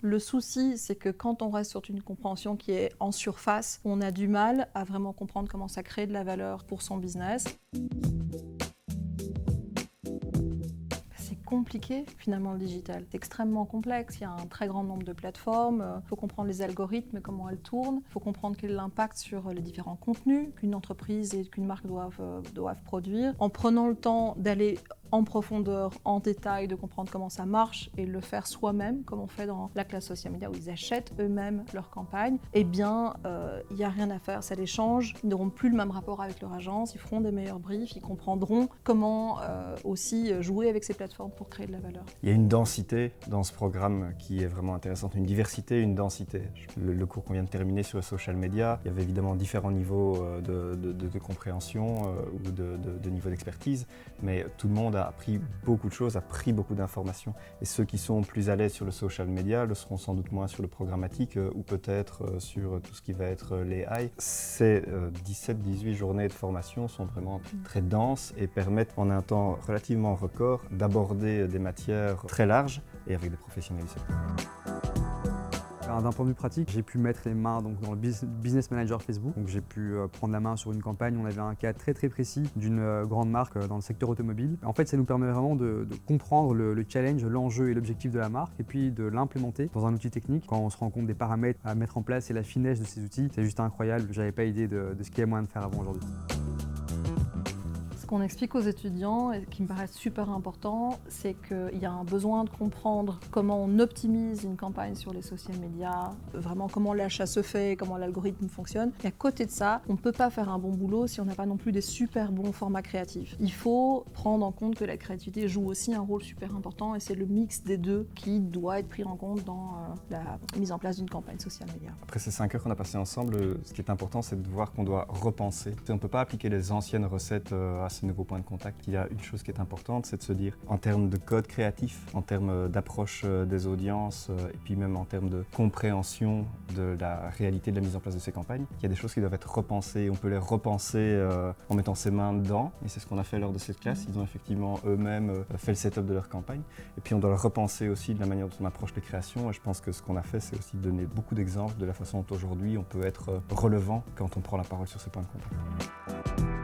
Le souci, c'est que quand on reste sur une compréhension qui est en surface, on a du mal à vraiment comprendre comment ça crée de la valeur pour son business. C'est compliqué finalement le digital, c'est extrêmement complexe, il y a un très grand nombre de plateformes, il faut comprendre les algorithmes, comment elles tournent, il faut comprendre quel est l'impact sur les différents contenus qu'une entreprise et qu'une marque doivent produire. En prenant le temps d'aller en profondeur, en détail, de comprendre comment ça marche et le faire soi-même, comme on fait dans la classe social media où ils achètent eux-mêmes leur campagne, eh bien, il n'y a rien à faire, ça les change. Ils n'auront plus le même rapport avec leur agence, ils feront des meilleurs briefs, ils comprendront comment aussi jouer avec ces plateformes pour créer de la valeur. Il y a une densité dans ce programme qui est vraiment intéressante, une diversité, une densité. Le cours qu'on vient de terminer sur le social media, il y avait évidemment différents niveaux de compréhension ou de niveau d'expertise, mais tout le monde a appris beaucoup de choses, a pris beaucoup d'informations. Et ceux qui sont plus à l'aise sur le social media le seront sans doute moins sur le programmatique ou peut-être sur tout ce qui va être les AI. Ces 17-18 journées de formation sont vraiment très denses et permettent en un temps relativement record d'aborder des matières très larges et avec des professionnels du secteur. D'un point de vue pratique, j'ai pu mettre les mains dans le Business Manager Facebook. Donc j'ai pu prendre la main sur une campagne. On avait un cas très précis d'une grande marque dans le secteur automobile. En fait, ça nous permet vraiment de comprendre le challenge, l'enjeu et l'objectif de la marque et puis de l'implémenter dans un outil technique. Quand on se rend compte des paramètres à mettre en place et la finesse de ces outils, c'est juste incroyable. J'avais pas idée de ce qu'il y a moyen de faire avant aujourd'hui. Ce qu'on explique aux étudiants, et qui me paraît super important, c'est qu'il y a un besoin de comprendre comment on optimise une campagne sur les social media, vraiment comment l'achat se fait, comment l'algorithme fonctionne. Et à côté de ça, on ne peut pas faire un bon boulot si on n'a pas non plus des super bons formats créatifs. Il faut prendre en compte que la créativité joue aussi un rôle super important et c'est le mix des deux qui doit être pris en compte dans la mise en place d'une campagne social media. Après ces 5 heures qu'on a passées ensemble, ce qui est important, c'est de voir qu'on doit repenser. On ne peut pas appliquer les anciennes recettes à ce nouveau point de contact. Il y a une chose qui est importante, c'est de se dire en termes de code créatif, en termes d'approche des audiences et puis même en termes de compréhension de la réalité de la mise en place de ces campagnes, il y a des choses qui doivent être repensées. On peut les repenser en mettant ses mains dedans et c'est ce qu'on a fait lors de cette classe. Ils ont effectivement eux-mêmes fait le setup de leur campagne et puis on doit le repenser aussi de la manière dont on approche les créations et je pense que ce qu'on a fait, c'est aussi donner beaucoup d'exemples de la façon dont aujourd'hui on peut être relevant quand on prend la parole sur ce point de contact.